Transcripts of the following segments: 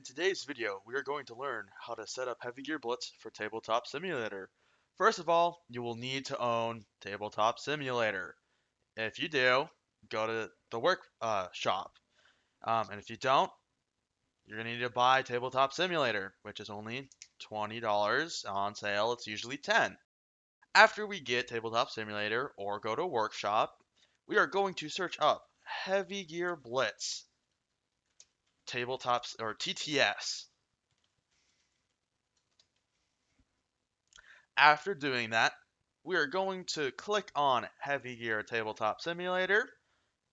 today's video, we are going to learn how to set up Heavy Gear Blitz for Tabletop Simulator. First of all, you will need to own Tabletop Simulator. If you do, go to the workshop. And if you don't, you're going to need to buy Tabletop Simulator, which is only $20 on sale. It's usually $10. After we get Tabletop Simulator or go to workshop, we are going to search up Heavy Gear Blitz Tabletops or TTS. After doing that, we are going to click on Heavy Gear Tabletop Simulator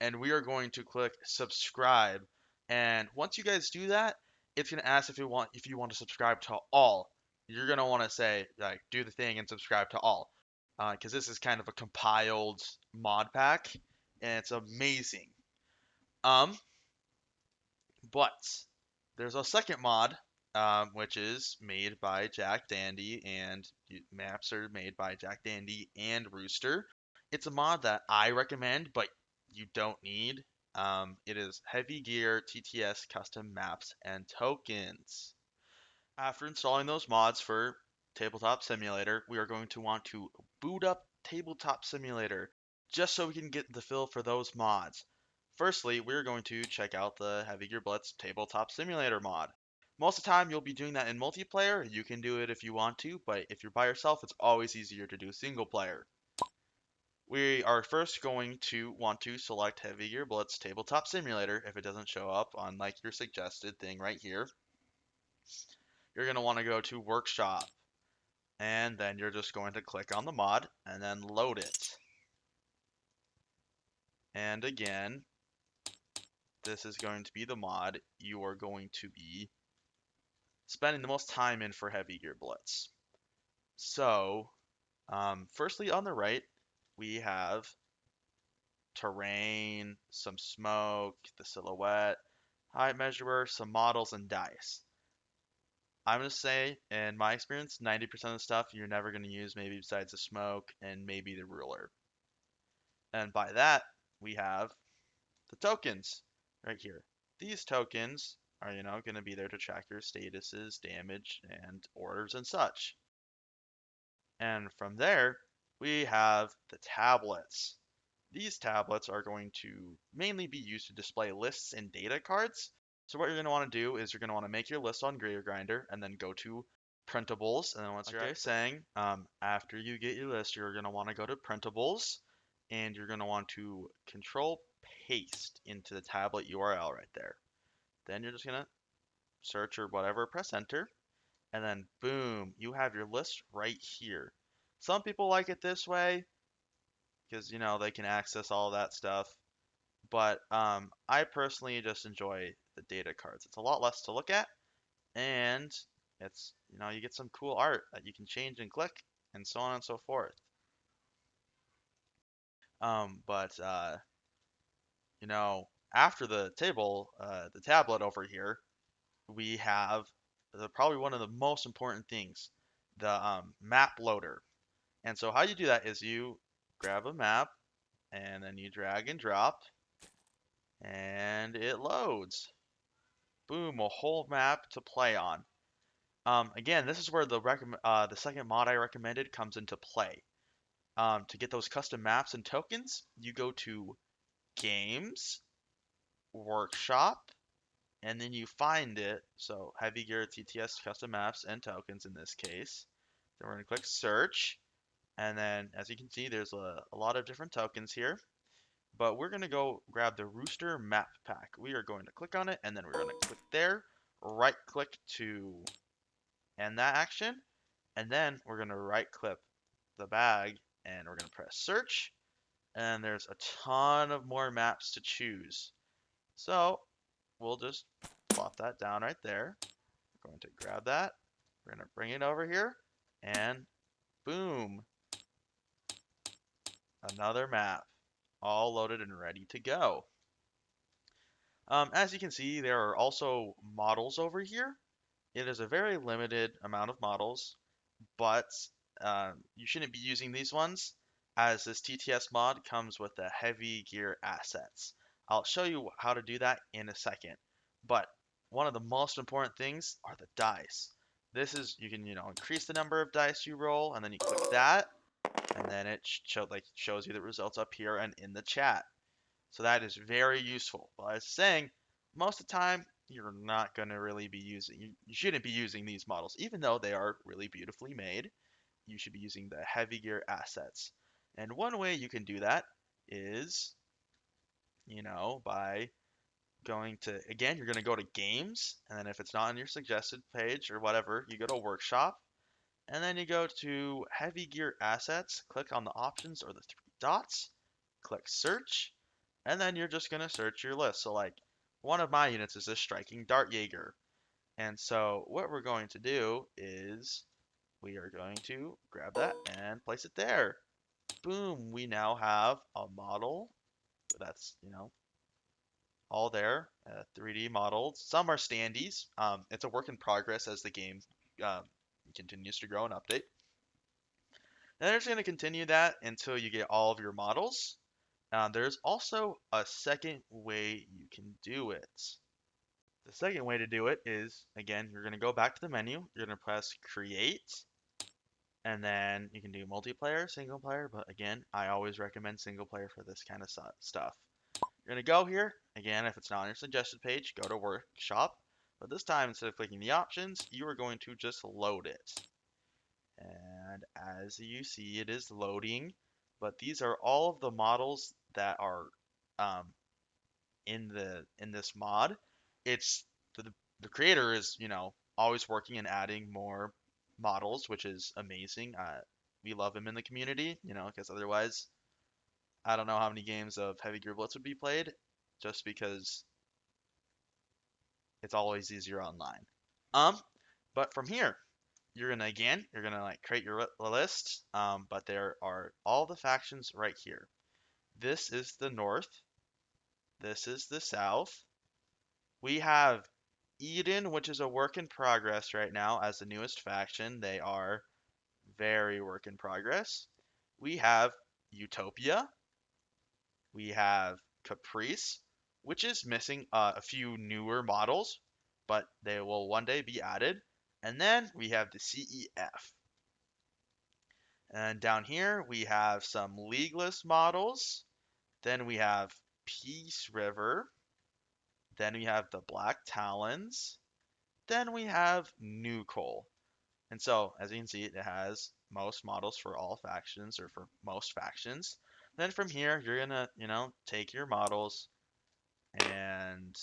and we are going to click subscribe. And once you guys do that, it's going to ask if you want to subscribe to all. You're going to want to say like do the thing and subscribe to all. Because this is kind of a compiled mod pack and it's amazing. Um but there's a second mod, which is made by Jack Dandy, and maps are made by Jack Dandy and Rooster. It's a mod that I recommend, but you don't need. It is Heavy Gear TTS custom maps and tokens. After installing those mods for Tabletop Simulator, we are going to want to boot up Tabletop Simulator just so we can get the feel for those mods. Firstly, we're going to check out the Heavy Gear Blitz Tabletop Simulator mod. Most of the time, you'll be doing that in multiplayer. You can do it if you want to, but if you're by yourself, it's always easier to do single player. We are first going to want to select Heavy Gear Blitz Tabletop Simulator if it doesn't show up on like your suggested thing right here. You're going to want to go to Workshop, and then you're just going to click on the mod and then load it. And again, this is going to be the mod you are going to be spending the most time in for Heavy Gear Blitz. So, firstly on the right, we have terrain, some smoke, the silhouette, height measurer, some models, and dice. I'm going to say, in my experience, 90% of the stuff you're never going to use, maybe besides the smoke and maybe the ruler. And by that, we have the tokens right here. These tokens are, going to be there to track your statuses, damage, and orders and such. And from there, we have the tablets. These tablets are going to mainly be used to display lists and data cards. So what you're going to want to do is you're going to want to make your list on Grader Grinder and then go to printables. And then once you're saying, after you get your list, you're going to want to go to printables and you're going to want to control paste into the tablet URL right there. Then you're just going to search or whatever, press enter, and then boom, you have your list right here. Some people like it this way because they can access all that stuff. But I personally just enjoy the data cards. It's a lot less to look at, and it's you get some cool art that you can change and click, and so on and so forth. But after the tablet over here, we have probably one of the most important things, the map loader. And so how you do that is you grab a map and then you drag and drop and it loads. Boom, a whole map to play on. Again, this is where the second mod I recommended comes into play. To get those custom maps and tokens, you go to Games, Workshop, and then you find it. So Heavy Gear TTS custom maps and tokens in this case. Then we're going to click Search, and then as you can see, there's a lot of different tokens here. But we're going to go grab the Rooster Map Pack. We are going to click on it, and then we're going to click there, right click to end that action, and then we're going to right click the bag, and we're going to press search, and there's a ton of more maps to choose. So we'll just plop that down right there. We're going to grab that, we're going to bring it over here, and boom, another map, all loaded and ready to go. As you can see, there are also models over here. It is a very limited amount of models, but you shouldn't be using these ones as this TTS mod comes with the Heavy Gear assets. I'll show you how to do that in a second. But one of the most important things are the dice. This is, you can, increase the number of dice you roll, and then you click that, and then it shows you the results up here and in the chat. So that is very useful. But as I was saying, most of the time you're not going to really be using, you shouldn't be using these models, even though they are really beautifully made. You should be using the heavy gear assets. And one way you can do that is, by going to, again, you're going to go to games, and then if it's not on your suggested page or whatever, you go to workshop, and then you go to heavy gear assets, click on the options or the three dots, click search, and then you're just going to search your list. So like one of my units is this striking dart Jaeger. And so what we're going to do is we are going to grab that and place it there. Boom, we now have a model that's, all there, 3D models. Some are standees. It's a work in progress as the game um, continues to grow and update. And they're just going to continue that until you get all of your models. There's also a second way you can do it. The second way to do it is, again, you're going to go back to the menu. You're going to press Create, and then you can do multiplayer, single player, but again, I always recommend single player for this kind of stuff. You're going to go here. Again, if it's not on your suggested page, go to Workshop. But this time, instead of clicking the options, you are going to just load it. And as you see, it is loading. But these are all of the models that are um, in this mod. It's the creator is, always working and adding more models, which is amazing. We love him in the community, because otherwise I don't know how many games of Heavy Gear Blitz would be played, just because it's always easier online. Um, but from here, you're gonna like create your list. But there are all the factions right here. This is the North. This is the South. We have Eden, which is a work in progress right now as the newest faction. They are very work in progress. We have Utopia. We have Caprice, which is missing a few newer models, but they will one day be added. And then we have the CEF. And down here we have some leagueless models. Then we have Peace River. Then we have the Black Talons. Then we have New Coal. And so, as you can see, it has most models for all factions or for most factions. Then from here, you're gonna, take your models and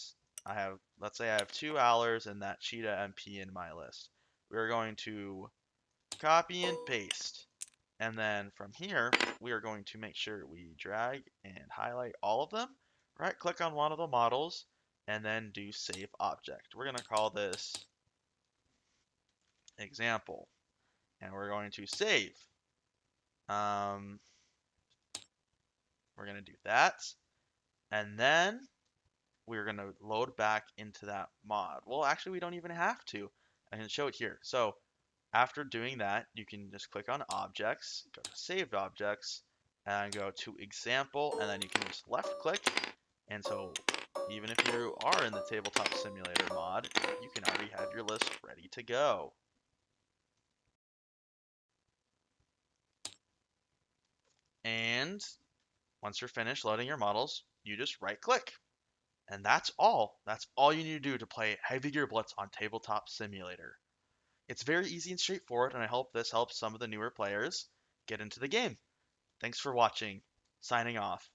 let's say I have two Allers and that Cheetah MP in my list. We're going to copy and paste. And then from here, we are going to make sure we drag and highlight all of them. Right click on one of the models and then do save object. We're going to call this example. And we're going to save. Um, we're going to do that. And then we're going to load back into that mod. Well, actually, we don't even have to. I can show it here. So after doing that, you can just click on objects, go to saved objects, and go to example, and then you can just left click. And so even if you are in the tabletop simulator mod, you can already have your list ready to go. And once you're finished loading your models, you just right click. And that's all. That's all you need to do to play Heavy Gear Blitz on Tabletop Simulator. It's very easy and straightforward, and I hope this helps some of the newer players get into the game. Thanks for watching. Signing off.